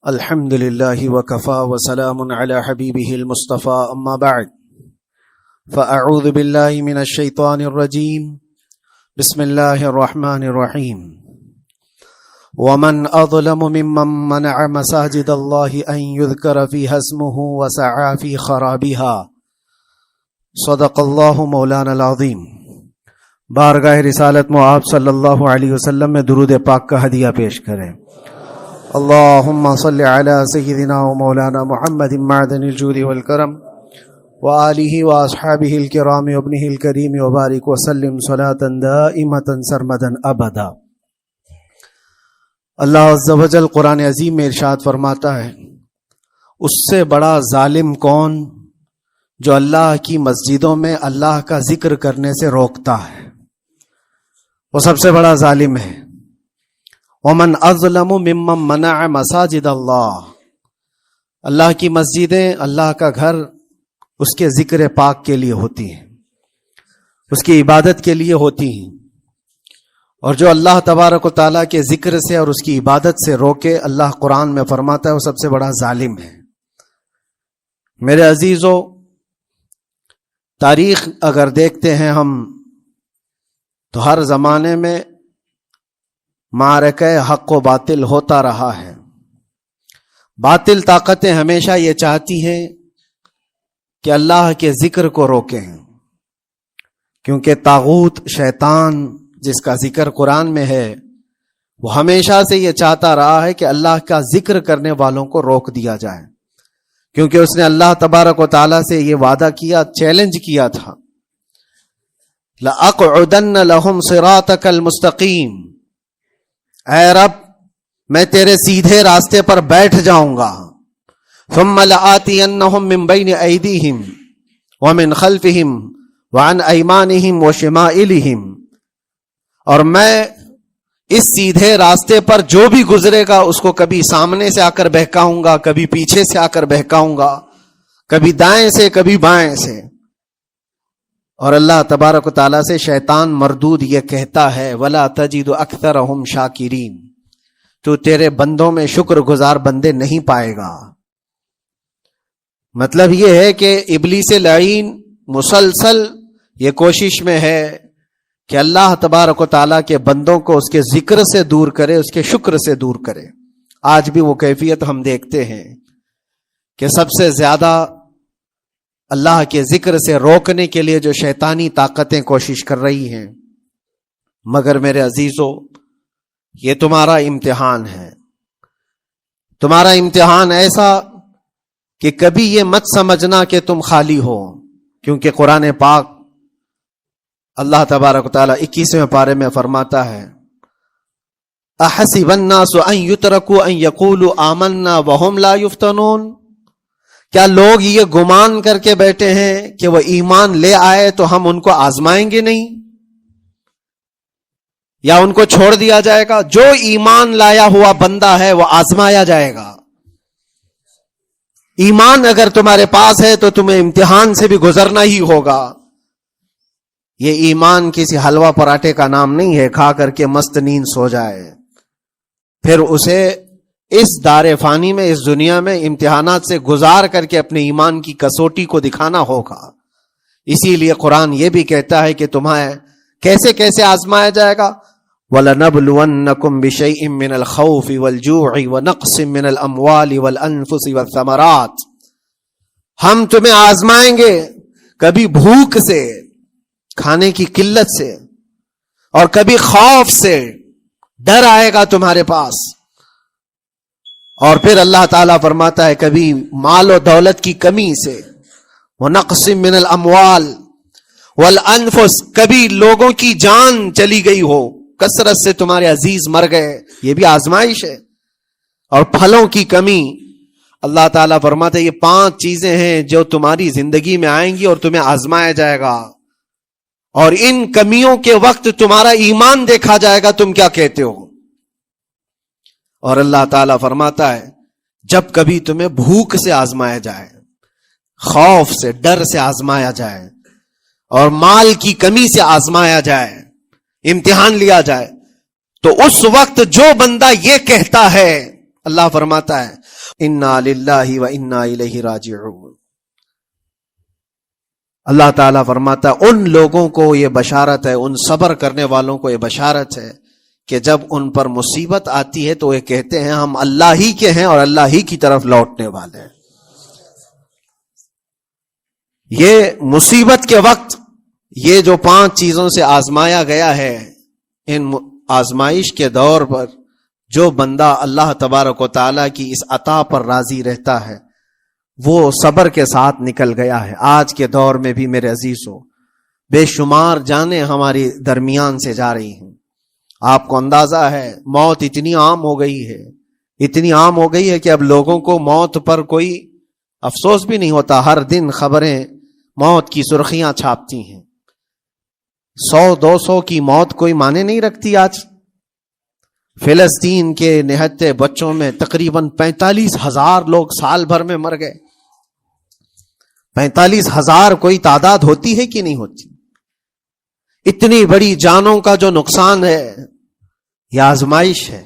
الحمد لله وكفى وسلام على حبيبه المصطفى أما بعد فأعوذ بالله من الشيطان الرجيم بسم الله الرحمن الرحيم ومن أظلم ممن منع مساجد الله أن يذكر فيها اسمه وسعى في خرابها صدق الله مولانا العظيم۔ بارگاہ رسالت میں آپ صلی اللہ علیہ وسلم میں درود پاک کا ہدیہ پیش کریں۔ اللهم صل على سيدنا ومولانا محمد معدن الجود والكرم وآله وأصحابه الكرام وابنه الكريم وبارك وسلم صلاة دائمة سرمدا أبدا۔ اللہ عز و جل قرآن عظیم میں ارشاد فرماتا ہے، اس سے بڑا ظالم کون جو اللہ کی مسجدوں میں اللہ کا ذکر کرنے سے روکتا ہے، وہ سب سے بڑا ظالم ہے۔ ومن اظلم ممن منع مساجد اللہ، اللہ کی مسجدیں، اللہ کا گھر اس کے ذکر پاک کے لیے ہوتی ہیں، اس کی عبادت کے لیے ہوتی ہیں، اور جو اللہ تبارک و تعالیٰ کے ذکر سے اور اس کی عبادت سے روکے، اللہ قرآن میں فرماتا ہے وہ سب سے بڑا ظالم ہے۔ میرے عزیزو، تاریخ اگر دیکھتے ہیں ہم تو ہر زمانے میں معرکہ حق و باطل ہوتا رہا ہے۔ باطل طاقتیں ہمیشہ یہ چاہتی ہیں کہ اللہ کے ذکر کو روکیں، کیونکہ طاغوت شیطان جس کا ذکر قرآن میں ہے وہ ہمیشہ سے یہ چاہتا رہا ہے کہ اللہ کا ذکر کرنے والوں کو روک دیا جائے، کیونکہ اس نے اللہ تبارک و تعالیٰ سے یہ وعدہ کیا، چیلنج کیا تھا، لَأَقْعُدَنَّ لَهُمْ صِرَاطَكَ الْمُسْتَقِيمِ، اے رب میں تیرے سیدھے راستے پر بیٹھ جاؤں گا، ثُمَّ لَآتِيَنَّهُمْ مِنْ بَيْنِ أَيْدِيهِمْ وَمِنْ خَلْفِهِمْ وَعَنْ أَيْمَانِهِمْ وَشِمَائِلِهِمْ، اور میں اس سیدھے راستے پر جو بھی گزرے گا اس کو کبھی سامنے سے آ کر بہکاؤں گا، کبھی پیچھے سے آ کر بہکاؤں گا، کبھی دائیں سے کبھی بائیں سے۔ اور اللہ تبارک و تعالیٰ سے شیطان مردود یہ کہتا ہے، وَلَا تَجِدُ أَكْثَرَهُمْ شَاكِرِينَ، تو تیرے بندوں میں شکر گزار بندے نہیں پائے گا۔ مطلب یہ ہے کہ ابلیس لعین مسلسل یہ کوشش میں ہے کہ اللہ تبارک و تعالیٰ کے بندوں کو اس کے ذکر سے دور کرے، اس کے شکر سے دور کرے۔ آج بھی وہ کیفیت ہم دیکھتے ہیں کہ سب سے زیادہ اللہ کے ذکر سے روکنے کے لیے جو شیطانی طاقتیں کوشش کر رہی ہیں، مگر میرے عزیزو یہ تمہارا امتحان ہے، تمہارا امتحان ایسا کہ کبھی یہ مت سمجھنا کہ تم خالی ہو، کیونکہ قرآن پاک اللہ تبارک و تعالیٰ 21ویں پارے میں فرماتا ہے، احسب الناس ان یترکوا ان یقولوا آمنا وهم لا یفتنون، کیا لوگ یہ گمان کر کے بیٹھے ہیں کہ وہ ایمان لے آئے تو ہم ان کو آزمائیں گے نہیں، یا ان کو چھوڑ دیا جائے گا؟ جو ایمان لایا ہوا بندہ ہے وہ آزمایا جائے گا۔ ایمان اگر تمہارے پاس ہے تو تمہیں امتحان سے بھی گزرنا ہی ہوگا۔ یہ ایمان کسی حلوہ پراٹھے کا نام نہیں ہے، کھا کر کے مست نیند سو جائے، پھر اسے اس دار فانی میں، اس دنیا میں امتحانات سے گزار کر کے اپنے ایمان کی کسوٹی کو دکھانا ہوگا۔ اسی لیے قرآن یہ بھی کہتا ہے کہ تمہیں کیسے کیسے آزمایا جائے گا، وَلَنَبْلُوَنَّكُمْ بِشَيْءٍ مِّنَ الْخَوْفِ وَالْجُوعِ وَنَقْصٍ مِّنَ الْأَمْوَالِ وَالْأَنفُسِ وَالثَّمَرَاتِ، ہم تمہیں آزمائیں گے کبھی بھوک سے، کھانے کی قلت سے، اور کبھی خوف سے، ڈر آئے گا تمہارے پاس، اور پھر اللہ تعالیٰ فرماتا ہے کبھی مال و دولت کی کمی سے، وَنَقْصٍ مِّنَ الْأَمْوَالِ وَالْأَنفُسِ، کبھی لوگوں کی جان چلی گئی ہو، کثرت سے تمہارے عزیز مر گئے، یہ بھی آزمائش ہے، اور پھلوں کی کمی۔ اللہ تعالیٰ فرماتا ہے یہ 5 چیزیں ہیں جو تمہاری زندگی میں آئیں گی اور تمہیں آزمایا جائے گا، اور ان کمیوں کے وقت تمہارا ایمان دیکھا جائے گا تم کیا کہتے ہو۔ اور اللہ تعالیٰ فرماتا ہے جب کبھی تمہیں بھوک سے آزمایا جائے، خوف سے، ڈر سے آزمایا جائے، اور مال کی کمی سے آزمایا جائے، امتحان لیا جائے، تو اس وقت جو بندہ یہ کہتا ہے، اللہ فرماتا ہے انا للہ و انا الیہ راجعون۔ اللہ تعالیٰ فرماتا ہے ان لوگوں کو یہ بشارت ہے، ان صبر کرنے والوں کو یہ بشارت ہے کہ جب ان پر مصیبت آتی ہے تو یہ کہتے ہیں ہم اللہ ہی کے ہیں اور اللہ ہی کی طرف لوٹنے والے ہیں۔ یہ مصیبت کے وقت یہ جو 5 چیزوں سے آزمایا گیا ہے، ان آزمائش کے دور پر جو بندہ اللہ تبارک و تعالیٰ کی اس عطا پر راضی رہتا ہے وہ صبر کے ساتھ نکل گیا ہے۔ آج کے دور میں بھی میرے عزیزو بے شمار جانیں ہماری درمیان سے جا رہی ہیں۔ آپ کو اندازہ ہے موت اتنی عام ہو گئی ہے، اتنی عام ہو گئی ہے کہ اب لوگوں کو موت پر کوئی افسوس بھی نہیں ہوتا۔ ہر دن خبریں موت کی سرخیاں چھاپتی ہیں۔ 100-200 کی موت کوئی معنی نہیں رکھتی۔ آج فلسطین کے نہتے بچوں میں تقریباً 45,000 لوگ سال بھر میں مر گئے۔ 45,000 کوئی تعداد ہوتی ہے کہ نہیں ہوتی؟ اتنی بڑی جانوں کا جو نقصان ہے یہ آزمائش ہے،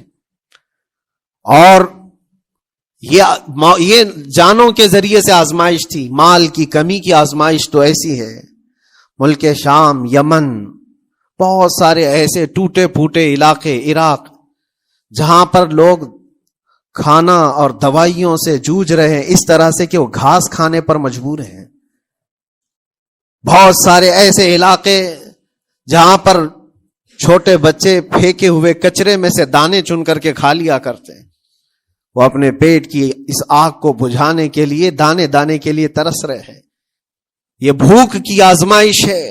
اور یہ جانوں کے ذریعے سے آزمائش تھی۔ مال کی کمی کی آزمائش تو ایسی ہے، ملک شام، یمن، بہت سارے ایسے ٹوٹے پھوٹے علاقے، عراق، جہاں پر لوگ کھانا اور دوائیوں سے جوجھ رہے ہیں اس طرح سے کہ وہ گھاس کھانے پر مجبور ہیں۔ بہت سارے ایسے علاقے جہاں پر چھوٹے بچے پھینکے ہوئے کچرے میں سے دانے چن کر کے کھا لیا کرتے ہیں۔ وہ اپنے پیٹ کی اس آگ کو بجھانے کے لیے دانے دانے کے لیے ترس رہے ہیں۔ یہ بھوک کی آزمائش ہے،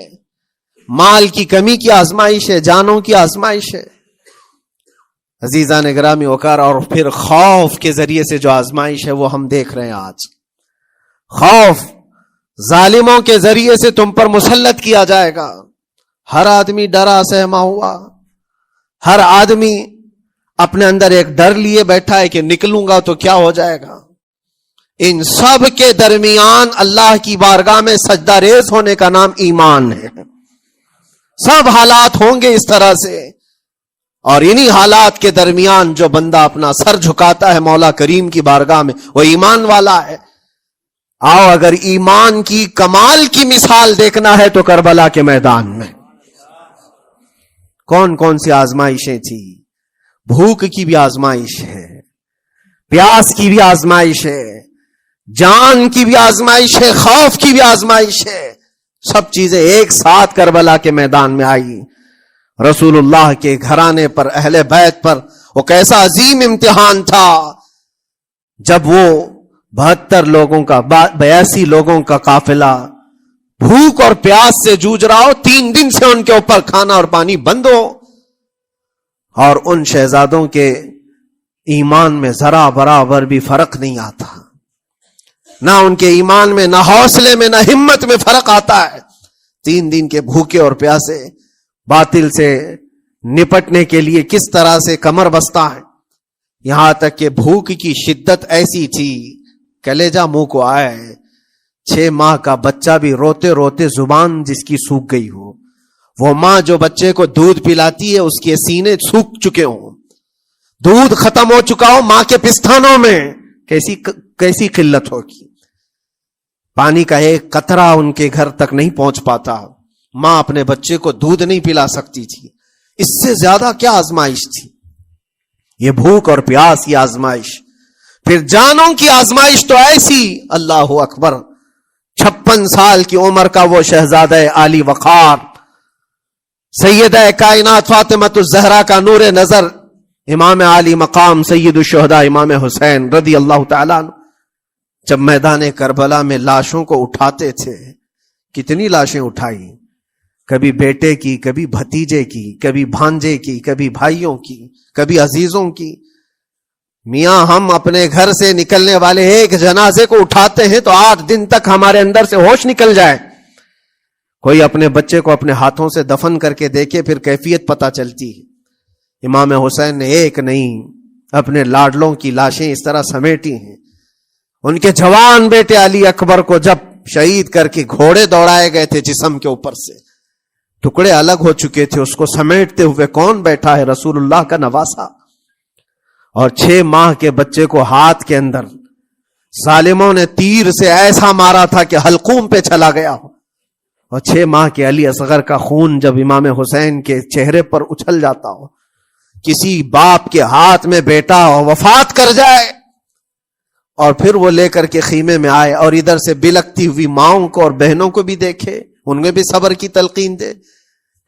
مال کی کمی کی آزمائش ہے، جانوں کی آزمائش ہے۔ عزیزان گرامی وقار، اور پھر خوف کے ذریعے سے جو آزمائش ہے وہ ہم دیکھ رہے ہیں آج۔ خوف ظالموں کے ذریعے سے تم پر مسلط کیا جائے گا۔ ہر آدمی ڈرا سہما ہوا، ہر آدمی اپنے اندر ایک ڈر لیے بیٹھا ہے کہ نکلوں گا تو کیا ہو جائے گا۔ ان سب کے درمیان اللہ کی بارگاہ میں سجدہ ریز ہونے کا نام ایمان ہے۔ سب حالات ہوں گے اس طرح سے، اور انہی حالات کے درمیان جو بندہ اپنا سر جھکاتا ہے مولا کریم کی بارگاہ میں وہ ایمان والا ہے۔ آؤ اگر ایمان کی کمال کی مثال دیکھنا ہے تو کربلا کے میدان میں کون کون سی آزمائشیں تھی۔ بھوک کی بھی آزمائش ہے، پیاس کی بھی آزمائش ہے، جان کی بھی آزمائش ہے، خوف کی بھی آزمائش ہے۔ سب چیزیں ایک ساتھ کربلا کے میدان میں آئی۔ رسول اللہ کے گھرانے پر، اہل بیت پر وہ کیسا عظیم امتحان تھا جب وہ 72 لوگوں کا 82 لوگوں کا قافلہ بھوک اور پیاس سے جوجھ رہا ہو، 3 دن سے ان کے اوپر کھانا اور پانی بند ہو، اور ان شہزادوں کے ایمان میں ذرا برابر بھی فرق نہیں آتا۔ نہ ان کے ایمان میں، نہ حوصلے میں، نہ ہمت میں فرق آتا ہے۔ 3 دن کے بھوکے اور پیاسے باطل سے نپٹنے کے لیے کس طرح سے کمر بستہ ہے۔ یہاں تک کہ بھوک کی شدت ایسی تھی کلیجہ منہ کو آئے، 6 ماہ کا بچہ بھی روتے روتے زبان جس کی سوکھ گئی ہو، وہ ماں جو بچے کو دودھ پلاتی ہے اس کے سینے سوکھ چکے ہوں، دودھ ختم ہو چکا ہو ماں کے پستانوں میں، کیسی قلت ہوگی۔ پانی کا ایک قطرہ ان کے گھر تک نہیں پہنچ پاتا، ماں اپنے بچے کو دودھ نہیں پلا سکتی تھی۔ اس سے زیادہ کیا آزمائش تھی؟ یہ بھوک اور پیاس کی آزمائش۔ پھر جانوں کی آزمائش تو ایسی، اللہ اکبر، 56 سال کی عمر کا وہ شہزادہ عالی وقار، سیدہ کائنات فاطمۃ الزہرا کا نور نظر، امام عالی مقام سید الشہداء امام حسین رضی اللہ تعالیٰ عنہ، جب میدان کربلا میں لاشوں کو اٹھاتے تھے، کتنی لاشیں اٹھائی، کبھی بیٹے کی، کبھی بھتیجے کی، کبھی بھانجے کی، کبھی بھائیوں کی، کبھی عزیزوں کی۔ میاں ہم اپنے گھر سے نکلنے والے ایک جنازے کو اٹھاتے ہیں تو 8 دن تک ہمارے اندر سے ہوش نکل جائے۔ کوئی اپنے بچے کو اپنے ہاتھوں سے دفن کر کے دیکھے پھر کیفیت پتہ چلتی ہے۔ امام حسین نے ایک نہیں اپنے لاڈلوں کی لاشیں اس طرح سمیٹی ہیں۔ ان کے جوان بیٹے علی اکبر کو جب شہید کر کے گھوڑے دوڑائے گئے تھے جسم کے اوپر سے، ٹکڑے الگ ہو چکے تھے، اس کو سمیٹتے ہوئے کون بیٹھا ہے؟ رسول اللہ کا نواسا۔ اور 6 ماہ کے بچے کو ہاتھ کے اندر ظالموں نے تیر سے ایسا مارا تھا کہ حلقوم پہ چلا گیا ہو، اور 6 ماہ کے علی اصغر کا خون جب امام حسین کے چہرے پر اچھل جاتا ہو، کسی باپ کے ہاتھ میں بیٹا وفات کر جائے اور پھر وہ لے کر کے خیمے میں آئے اور ادھر سے بلکتی ہوئی ماؤں کو اور بہنوں کو بھی دیکھے، ان میں بھی صبر کی تلقین دے.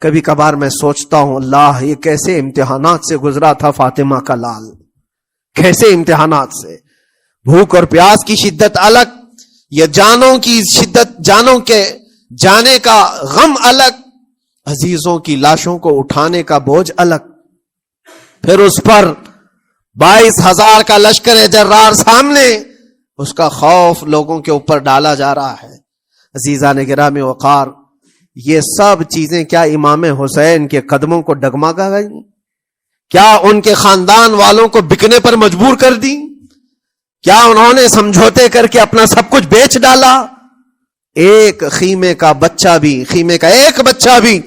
کبھی کبھار میں سوچتا ہوں اللہ یہ کیسے امتحانات سے گزرا تھا فاطمہ کا لال، کیسے امتحانات سے. بھوک اور پیاس کی شدت الگ، یہ جانوں کی شدت، جانوں کے جانے کا غم الگ، عزیزوں کی لاشوں کو اٹھانے کا بوجھ الگ، پھر اس پر 22,000 کا لشکر جرار سامنے، اس کا خوف لوگوں کے اوپر ڈالا جا رہا ہے. عزیزان گرامی وقار، یہ سب چیزیں کیا امام حسین کے قدموں کو ڈگمگا گئی؟ کیا ان کے خاندان والوں کو بکنے پر مجبور کر دی؟ کیا انہوں نے سمجھوتے کر کے اپنا سب کچھ بیچ ڈالا؟ ایک خیمے کا ایک بچہ بھی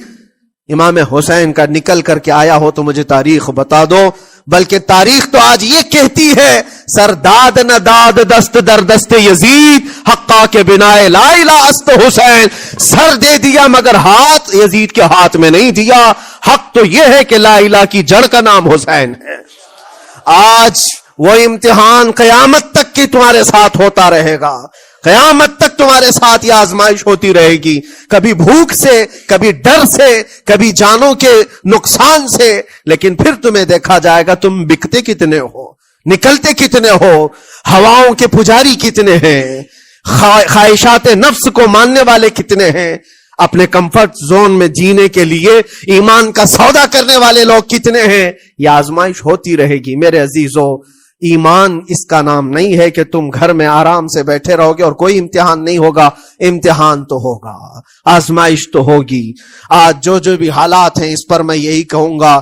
امام حسین کا نکل کر کے آیا ہو تو مجھے تاریخ بتا دو. بلکہ تاریخ تو آج یہ کہتی ہے سر داد نہ داد دست در دست یزید حقا کے بنا لا الہ است حسین. سر دے دیا مگر ہاتھ یزید کے ہاتھ میں نہیں دیا. حق تو یہ ہے کہ لا الہ کی جڑ کا نام حسین ہے. آج وہ امتحان قیامت تک کی تمہارے ساتھ ہوتا رہے گا، قیامت تک تمہارے ساتھ یہ آزمائش ہوتی رہے گی، کبھی بھوک سے، کبھی ڈر سے، کبھی جانوں کے نقصان سے. لیکن پھر تمہیں دیکھا جائے گا تم بکتے کتنے ہو، نکلتے کتنے ہو، ہواؤں کے پجاری کتنے ہیں، خواہشات نفس کو ماننے والے کتنے ہیں، اپنے کمفرٹ زون میں جینے کے لیے ایمان کا سودا کرنے والے لوگ کتنے ہیں. یہ آزمائش ہوتی رہے گی. میرے عزیزو، ایمان اس کا نام نہیں ہے کہ تم گھر میں آرام سے بیٹھے رہو گے اور کوئی امتحان نہیں ہوگا. امتحان تو ہوگا، آزمائش تو ہوگی. آج جو بھی حالات ہیں اس پر میں یہی کہوں گا،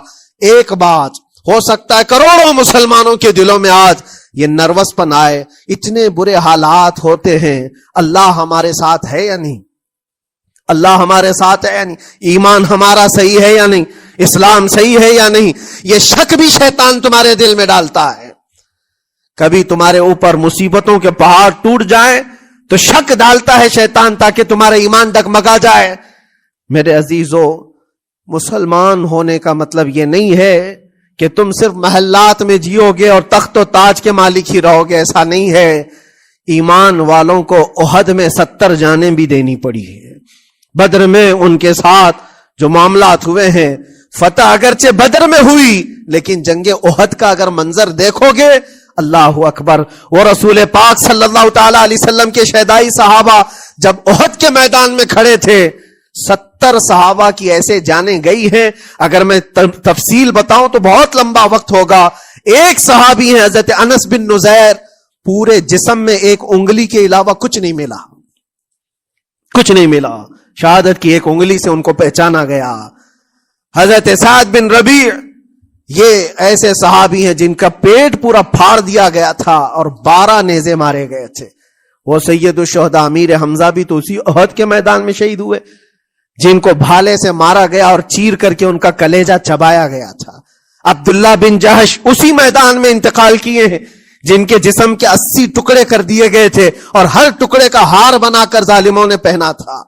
ایک بات ہو سکتا ہے کروڑوں مسلمانوں کے دلوں میں آج یہ نروس پن آئے، اتنے برے حالات ہوتے ہیں، اللہ ہمارے ساتھ ہے یا نہیں؟ اللہ ہمارے ساتھ ہے یا نہیں؟ ایمان ہمارا صحیح ہے یا نہیں؟ اسلام صحیح ہے یا نہیں؟ یہ شک بھی شیطان تمہارے دل میں ڈالتا ہے. کبھی تمہارے اوپر مصیبتوں کے پہاڑ ٹوٹ جائیں تو شک ڈالتا ہے شیطان تاکہ تمہارا ایمان ڈگمگا جائے. میرے عزیزو، مسلمان ہونے کا مطلب یہ نہیں ہے کہ تم صرف محلات میں جیو گے اور تخت و تاج کے مالک ہی رہو گے. ایسا نہیں ہے. ایمان والوں کو احد میں 70 جانیں بھی دینی پڑی ہے. بدر میں ان کے ساتھ جو معاملات ہوئے ہیں، فتح اگرچہ بدر میں ہوئی لیکن جنگ احد کا اگر منظر دیکھو گے، اللہ اکبر. وہ رسول پاک صلی اللہ تعالی علیہ وسلم کے شہدائی صحابہ جب احد کے میدان میں کھڑے تھے، 70 صحابہ کی ایسے جانیں گئی ہیں. اگر میں تفصیل بتاؤں تو بہت لمبا وقت ہوگا. ایک صحابی ہیں حضرت انس بن نزیر، پورے جسم میں ایک انگلی کے علاوہ کچھ نہیں ملا، کچھ نہیں ملا. شہادت کی ایک انگلی سے ان کو پہچانا گیا. حضرت سعد بن ربیع، یہ ایسے صحابی ہیں جن کا پیٹ پورا پھاڑ دیا گیا تھا اور 12 نیزے مارے گئے تھے. وہ سید الشہداء امیر حمزہ بھی تو اسی احد کے میدان میں شہید ہوئے، جن کو بھالے سے مارا گیا اور چیر کر کے ان کا کلیجہ چبایا گیا تھا. عبداللہ بن جہش اسی میدان میں انتقال کیے ہیں، جن کے جسم کے 80 ٹکڑے کر دیے گئے تھے اور ہر ٹکڑے کا ہار بنا کر ظالموں نے پہنا تھا،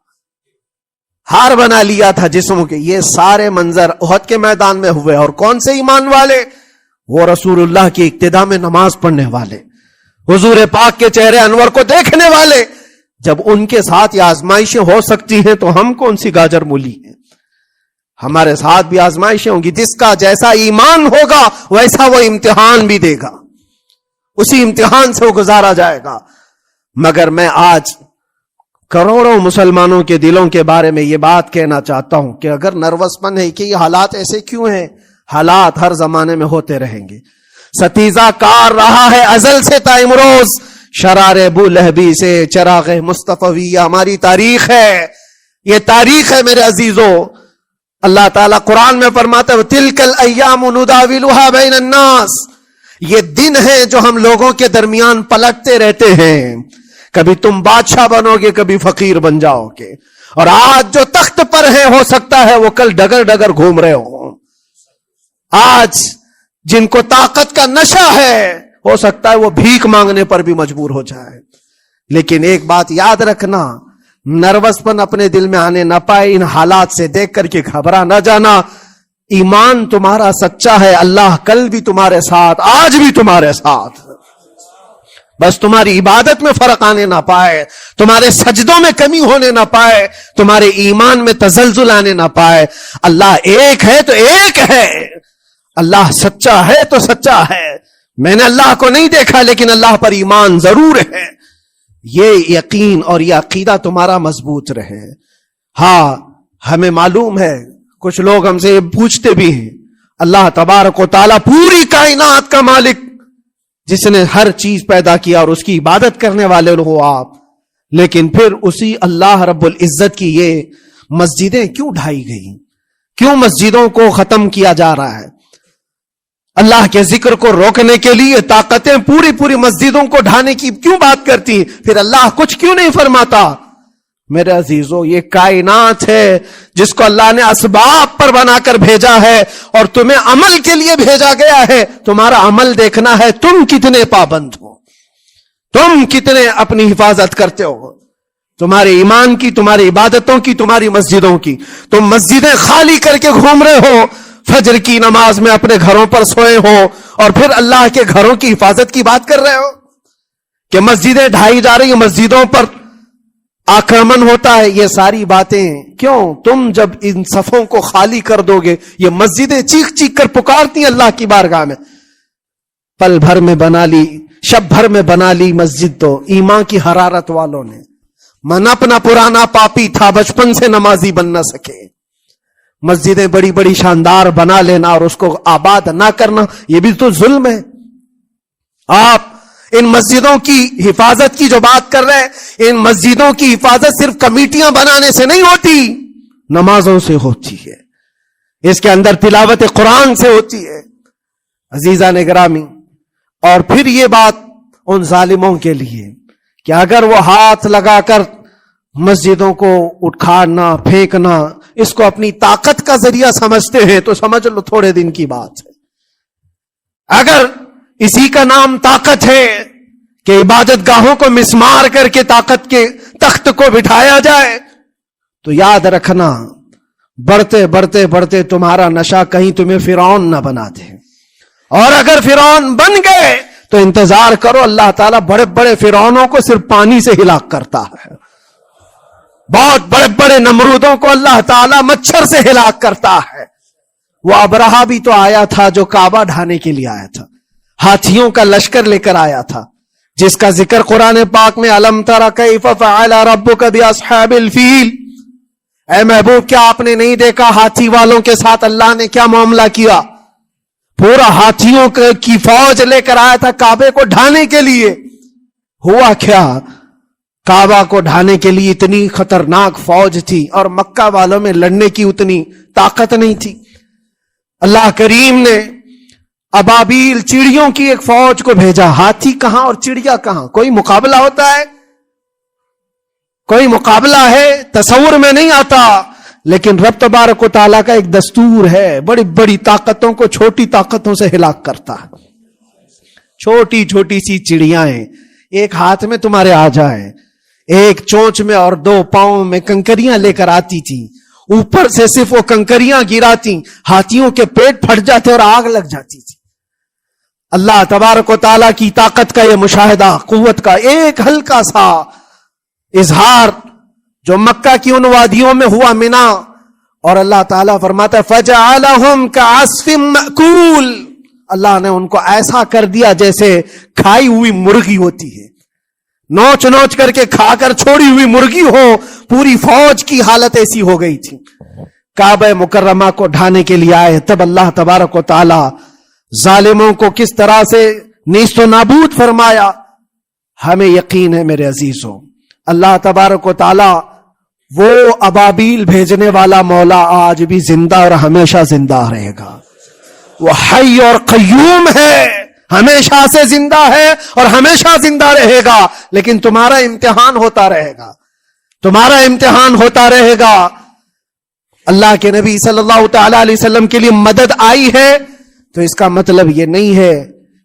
ہار بنا لیا تھا جسموں کے. یہ سارے منظر احد کے میدان میں ہوئے. اور کون سے ایمان والے؟ وہ رسول اللہ کی اقتداء میں نماز پڑھنے والے، حضور پاک کے چہرے انور کو دیکھنے والے. جب ان کے ساتھ یہ آزمائشیں ہو سکتی ہیں تو ہم کون سی گاجر مولی ہیں؟ ہمارے ساتھ بھی آزمائشیں ہوں گی. جس کا جیسا ایمان ہوگا ویسا وہ امتحان بھی دے گا، اسی امتحان سے وہ گزارا جائے گا. مگر میں آج کروڑوں مسلمانوں کے دلوں کے بارے میں یہ بات کہنا چاہتا ہوں کہ اگر نروس پن ہے کہ یہ حالات ایسے کیوں ہیں، حالات ہر زمانے میں ہوتے رہیں گے. ستیزہ کار رہا ہے ازل سے تا امروز، شرار ابو لہبی سے چراغ مصطفی. ہماری تاریخ ہے، یہ تاریخ ہے میرے عزیزو. اللہ تعالیٰ قرآن میں فرماتا ہے تِلْكَ الْأَيَّامُ نُدَاوِلُهَا بَيْنَ النَّاسِ. یہ دن ہیں جو ہم لوگوں کے درمیان پلٹتے رہتے ہیں. کبھی تم بادشاہ بنو گے، کبھی فقیر بن جاؤ گے. اور آج جو تخت پر ہیں ہو سکتا ہے وہ کل ڈگر ڈگر گھوم رہے ہوں. آج جن کو طاقت کا نشہ ہے ہو سکتا ہے وہ بھیک مانگنے پر بھی مجبور ہو جائے. لیکن ایک بات یاد رکھنا، نروس پن اپنے دل میں آنے نہ پائے. ان حالات سے دیکھ کر کے گھبرا نہ جانا. ایمان تمہارا سچا ہے، اللہ کل بھی تمہارے ساتھ، آج بھی تمہارے ساتھ. بس تمہاری عبادت میں فرق آنے نہ پائے، تمہارے سجدوں میں کمی ہونے نہ پائے، تمہارے ایمان میں تزلزل آنے نہ پائے. اللہ ایک ہے تو ایک ہے، اللہ سچا ہے تو سچا ہے. میں نے اللہ کو نہیں دیکھا لیکن اللہ پر ایمان ضرور ہے. یہ یقین اور یہ عقیدہ تمہارا مضبوط رہے. ہاں ہمیں معلوم ہے، کچھ لوگ ہم سے پوچھتے بھی ہیں، اللہ تبارک و تعالیٰ پوری کائنات کا مالک جس نے ہر چیز پیدا کیا اور اس کی عبادت کرنے والے ہو آپ، لیکن پھر اسی اللہ رب العزت کی یہ مسجدیں کیوں ڈھائی گئی؟ کیوں مسجدوں کو ختم کیا جا رہا ہے؟ اللہ کے ذکر کو روکنے کے لیے طاقتیں پوری مسجدوں کو ڈھانے کی کیوں بات کرتی ہیں؟ پھر اللہ کچھ کیوں نہیں فرماتا؟ میرے عزیزو، یہ کائنات ہے جس کو اللہ نے اسباب پر بنا کر بھیجا ہے اور تمہیں عمل کے لیے بھیجا گیا ہے. تمہارا عمل دیکھنا ہے، تم کتنے پابند ہو، تم کتنے اپنی حفاظت کرتے ہو، تمہارے ایمان کی، تمہاری عبادتوں کی، تمہاری مسجدوں کی. تم مسجدیں خالی کر کے گھوم رہے ہو، فجر کی نماز میں اپنے گھروں پر سوئے ہو اور پھر اللہ کے گھروں کی حفاظت کی بات کر رہے ہو کہ مسجدیں ڈھائی جا رہی ہیں، مسجدوں پر آکرمن ہوتا ہے. یہ ساری باتیں کیوں؟ تم جب ان صفوں کو خالی کر دو گے، یہ مسجدیں چیخ چیخ کر پکارتی ہیں اللہ کی بارگاہ میں. پل بھر میں بنا لی، شب بھر میں بنا لی مسجد تو ایمان کی حرارت والوں نے. من اپنا پرانا پاپی تھا، بچپن سے نمازی بن نہ سکے. مسجدیں بڑی بڑی شاندار بنا لینا اور اس کو آباد نہ کرنا، یہ بھی تو ظلم ہے. آپ ان مسجدوں کی حفاظت کی جو بات کر رہے ہیں، ان مسجدوں کی حفاظت صرف کمیٹیاں بنانے سے نہیں ہوتی، نمازوں سے ہوتی ہے، اس کے اندر تلاوت قرآن سے ہوتی ہے. عزیزان گرامی، اور پھر یہ بات ان ظالموں کے لیے کہ اگر وہ ہاتھ لگا کر مسجدوں کو اٹھانا پھینکنا اس کو اپنی طاقت کا ذریعہ سمجھتے ہیں تو سمجھ لو تھوڑے دن کی بات ہے. اگر اسی کا نام طاقت ہے کہ عبادت گاہوں کو مسمار کر کے طاقت کے تخت کو بٹھایا جائے، تو یاد رکھنا بڑھتے بڑھتے بڑھتے تمہارا نشہ کہیں تمہیں فرعون نہ بنا دے. اور اگر فرعون بن گئے تو انتظار کرو، اللہ تعالیٰ بڑے بڑے فرعونوں کو صرف پانی سے ہلاک کرتا ہے. بہت بڑے بڑے نمرودوں کو اللہ تعالیٰ مچھر سے ہلاک کرتا ہے. وہ ابرہہ بھی تو آیا تھا جو کعبہ ڈھانے کے لیے آیا تھا، ہاتھیوں کا لشکر لے کر آیا تھا، جس کا ذکر قرآن پاک میں الم تر کیف فعل ربک باصحاب الفیل. اے محبوب، کیا آپ نے نہیں دیکھا ہاتھی والوں کے ساتھ اللہ نے کیا معاملہ کیا؟ پورا ہاتھیوں کی فوج لے کر آیا تھا کعبے کو ڈھانے کے لیے. ہوا کیا؟ کعبہ کو ڈھانے کے لیے اتنی خطرناک فوج تھی اور مکہ والوں میں لڑنے کی اتنی طاقت نہیں تھی. اللہ کریم نے ابابیل چڑیوں کی ایک فوج کو بھیجا. ہاتھی کہاں اور چڑیا کہاں؟ کوئی مقابلہ ہوتا ہے؟ کوئی مقابلہ ہے؟ تصور میں نہیں آتا. لیکن رب تبارک و تعالیٰ کا ایک دستور ہے، بڑی بڑی طاقتوں کو چھوٹی طاقتوں سے ہلاک کرتا ہے. چھوٹی چھوٹی سی چڑیاں ایک ہاتھ میں تمہارے آ جائیں، ایک چونچ میں اور دو پاؤں میں کنکریاں لے کر آتی تھی، اوپر سے صرف وہ کنکریاں گراتی، ہاتھیوں کے پیٹ پھٹ جاتے اور آگ لگ جاتی تھی. اللہ تبارک و تعالیٰ کی طاقت کا یہ مشاہدہ، قوت کا ایک ہلکا سا اظہار جو مکہ کی ان وادیوں میں ہوا منا، اور اللہ تعالیٰ فرماتا ہے فَجَعَلَهُمْ كَعَصْفٍ مَأْكُولٍ. اللہ نے ان کو ایسا کر دیا جیسے کھائی ہوئی مرغی ہوتی ہے، نوچ نوچ کر کے کھا کر چھوڑی ہوئی مرغی ہو. پوری فوج کی حالت ایسی ہو گئی تھی. کعبہ مکرمہ کو ڈھانے کے لیے آئے، تب اللہ تبارک و تعالی ظالموں کو کس طرح سے نیست و نابود فرمایا. ہمیں یقین ہے میرے عزیزوں، اللہ تبارک و تعالی وہ ابابیل بھیجنے والا مولا آج بھی زندہ اور ہمیشہ زندہ رہے گا. وہ حی اور قیوم ہے، ہمیشہ سے زندہ ہے اور ہمیشہ زندہ رہے گا. لیکن تمہارا امتحان ہوتا رہے گا، تمہارا امتحان ہوتا رہے گا. اللہ کے نبی صلی اللہ تعالی علیہ وسلم کے لیے مدد آئی ہے تو اس کا مطلب یہ نہیں ہے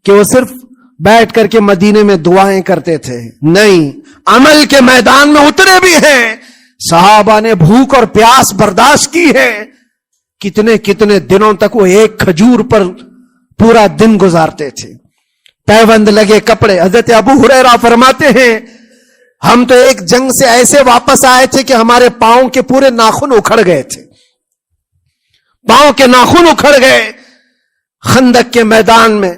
کہ وہ صرف بیٹھ کر کے مدینے میں دعائیں کرتے تھے؟ نہیں، عمل کے میدان میں اترے بھی ہیں. صحابہ نے بھوک اور پیاس برداشت کی ہے. کتنے کتنے دنوں تک وہ ایک کھجور پر پورا دن گزارتے تھے. پیوند لگے کپڑے. حضرت ابو ہریرہ فرماتے ہیں ہم تو ایک جنگ سے ایسے واپس آئے تھے کہ ہمارے پاؤں کے پورے ناخن اکھڑ گئے تھے. پاؤں کے ناخن اکھڑ گئے. خندق کے میدان میں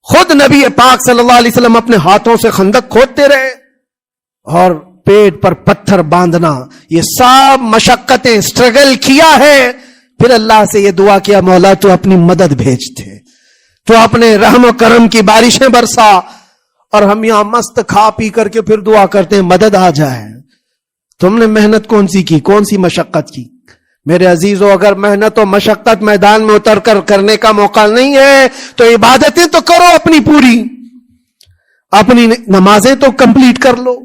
خود نبی پاک صلی اللہ علیہ وسلم اپنے ہاتھوں سے خندق کھودتے رہے اور پیٹ پر پتھر باندھنا، یہ سب مشقتیں، سٹرگل کیا ہے. پھر اللہ سے یہ دعا کیا مولا تو اپنی مدد بھیجتے، تو اپنے رحم و کرم کی بارشیں برسا. اور ہم یہاں مست کھا پی کر کے پھر دعا کرتے ہیں مدد آ جائے. تم نے محنت کون سی کی، کون سی مشقت کی؟ میرے عزیزوں، اگر محنت و مشقت میدان میں اتر کر کرنے کا موقع نہیں ہے تو عبادتیں تو کرو اپنی پوری، اپنی نمازیں تو کمپلیٹ کر لو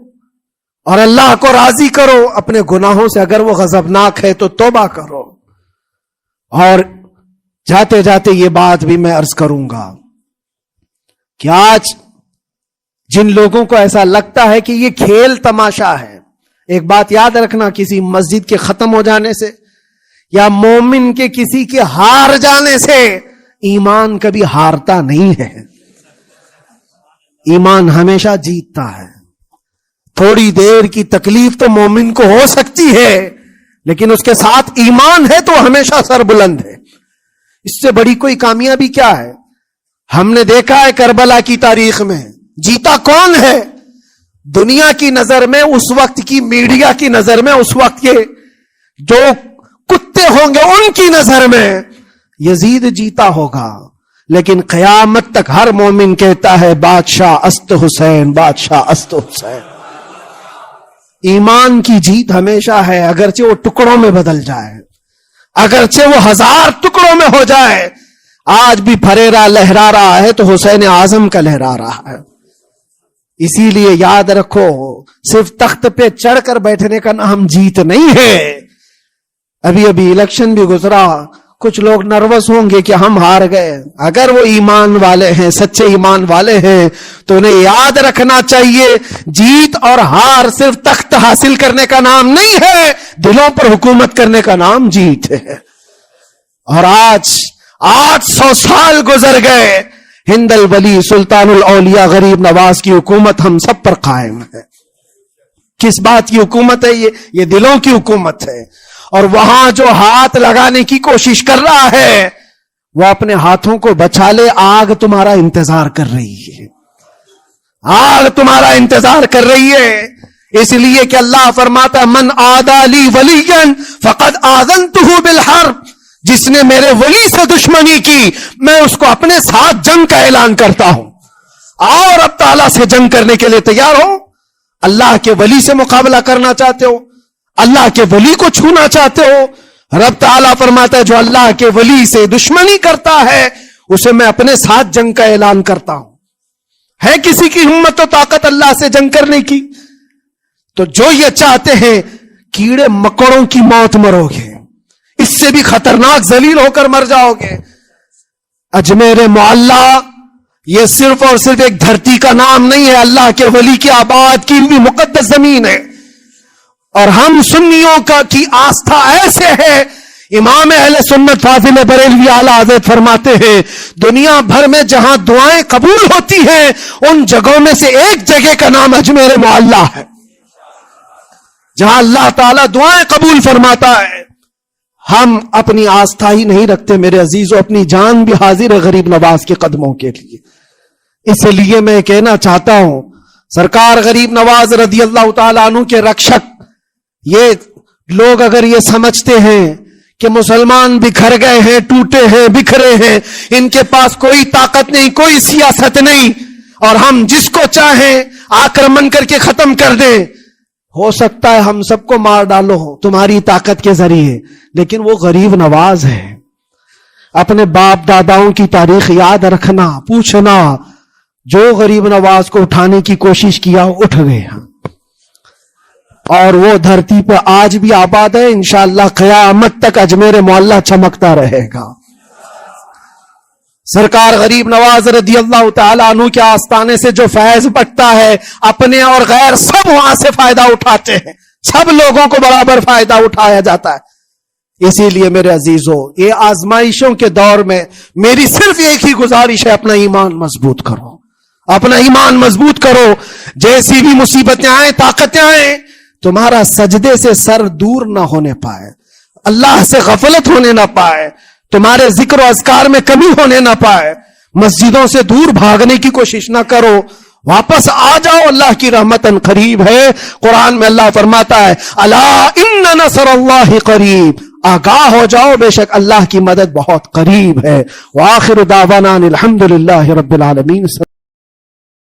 اور اللہ کو راضی کرو. اپنے گناہوں سے اگر وہ غضبناک ہے تو توبہ کرو. اور جاتے جاتے یہ بات بھی میں عرض کروں گا کہ آج جن لوگوں کو ایسا لگتا ہے کہ یہ کھیل تماشا ہے، ایک بات یاد رکھنا، کسی مسجد کے ختم ہو جانے سے یا مومن کے کسی کے ہار جانے سے ایمان کبھی ہارتا نہیں ہے. ایمان ہمیشہ جیتتا ہے. تھوڑی دیر کی تکلیف تو مومن کو ہو سکتی ہے لیکن اس کے ساتھ ایمان ہے تو ہمیشہ سر بلند ہے. اس سے بڑی کوئی کامیابی کیا ہے؟ ہم نے دیکھا ہے کربلا کی تاریخ میں جیتا کون ہے؟ دنیا کی نظر میں، اس وقت کی میڈیا کی نظر میں، اس وقت کے جو کتے ہوں گے ان کی نظر میں یزید جیتا ہوگا. لیکن قیامت تک ہر مومن کہتا ہے بادشاہ است حسین، بادشاہ است حسین. ایمان کی جیت ہمیشہ ہے، اگرچہ وہ ٹکڑوں میں بدل جائے، اگرچہ وہ 1000 ٹکڑوں میں ہو جائے. آج بھی پھریرا لہرا رہا ہے تو حسین اعظم کا لہرا رہا ہے. اسی لیے یاد رکھو، صرف تخت پہ چڑھ کر بیٹھنے کا نام جیت نہیں ہے. ابھی الیکشن بھی گزرا، کچھ لوگ نروس ہوں گے کہ ہم ہار گئے. اگر وہ ایمان والے ہیں، سچے ایمان والے ہیں تو انہیں یاد رکھنا چاہیے جیت اور ہار صرف تخت حاصل کرنے کا نام نہیں ہے، دلوں پر حکومت کرنے کا نام جیت ہے. اور آج 800 سال گزر گئے، ہند الولی سلطان الاولیاء غریب نواز کی حکومت ہم سب پر قائم ہے. کس بات کی حکومت ہے یہ دلوں کی حکومت ہے. اور وہاں جو ہاتھ لگانے کی کوشش کر رہا ہے وہ اپنے ہاتھوں کو بچا لے، آگ تمہارا انتظار کر رہی ہے، آگ تمہارا انتظار کر رہی ہے. اس لیے کہ اللہ فرماتا من عادی لی ولیا فقد آذنتہ بالحرب، جس نے میرے ولی سے دشمنی کی میں اس کو اپنے ساتھ جنگ کا اعلان کرتا ہوں. اور اب تعالیٰ سے جنگ کرنے کے لیے تیار ہو؟ اللہ کے ولی سے مقابلہ کرنا چاہتے ہو؟ اللہ کے ولی کو چھونا چاہتے ہو؟ رب تعالیٰ فرماتا ہے جو اللہ کے ولی سے دشمنی کرتا ہے اسے میں اپنے ساتھ جنگ کا اعلان کرتا ہوں. ہے کسی کی ہمت و طاقت اللہ سے جنگ کرنے کی؟ تو جو یہ چاہتے ہیں کیڑے مکڑوں کی موت مرو گے، اس سے بھی خطرناک ذلیل ہو کر مر جاؤ گے. اجمیر معلیٰ یہ صرف اور صرف ایک دھرتی کا نام نہیں ہے، اللہ کے ولی کی آباد کی بھی مقدس زمین ہے. اور ہم سنیوں کی آستھا ایسے ہے، امام اہل سنت فاضل بریلوی اعلیٰ حضرت فرماتے ہیں دنیا بھر میں جہاں دعائیں قبول ہوتی ہیں ان جگہوں میں سے ایک جگہ کا نام اجمیر معلیٰ ہے، جہاں اللہ تعالیٰ دعائیں قبول فرماتا ہے. ہم اپنی آستھا ہی نہیں رکھتے میرے عزیزوں، اپنی جان بھی حاضر ہے غریب نواز کے قدموں کے لیے. اس لیے میں کہنا چاہتا ہوں سرکار غریب نواز رضی اللہ تعالیٰ عنہ کے رکشک، یہ لوگ اگر یہ سمجھتے ہیں کہ مسلمان بکھر گئے ہیں، ٹوٹے ہیں، بکھرے ہیں، ان کے پاس کوئی طاقت نہیں، کوئی سیاست نہیں اور ہم جس کو چاہیں آکرمن کر کے ختم کر دیں، ہو سکتا ہے ہم سب کو مار ڈالو تمہاری طاقت کے ذریعے، لیکن وہ غریب نواز ہے. اپنے باپ داداؤں کی تاریخ یاد رکھنا، پوچھنا، جو غریب نواز کو اٹھانے کی کوشش کیا اٹھ گئے اور وہ دھرتی پہ آج بھی آباد ہے. انشاءاللہ قیامت تک اجمیر معلیٰ چمکتا رہے گا. سرکار غریب نواز رضی اللہ تعالیٰ عنہ کے آستانے سے جو فیض بٹتا ہے، اپنے اور غیر سب وہاں سے فائدہ اٹھاتے ہیں، سب لوگوں کو برابر فائدہ اٹھایا جاتا ہے۔ اسی لیے میرے عزیزو، یہ آزمائشوں کے دور میں میری صرف ایک ہی گزارش ہے، اپنا ایمان مضبوط کرو، اپنا ایمان مضبوط کرو۔ جیسی بھی مصیبتیں آئیں، طاقتیں آئیں، تمہارا سجدے سے سر دور نہ ہونے پائے، اللہ سے غفلت ہونے نہ پائے، تمہارے ذکر و اذکار میں کمی ہونے نہ پائے، مسجدوں سے دور بھاگنے کی کوشش نہ کرو، واپس آ جاؤ، اللہ کی رحمت قریب ہے۔ قرآن میں اللہ فرماتا ہے الا ان نصر اللہ قریب، آگاہ ہو جاؤ، بے شک اللہ کی مدد بہت قریب ہے۔ وآخر دعوانا الحمدللہ رب العالمین۔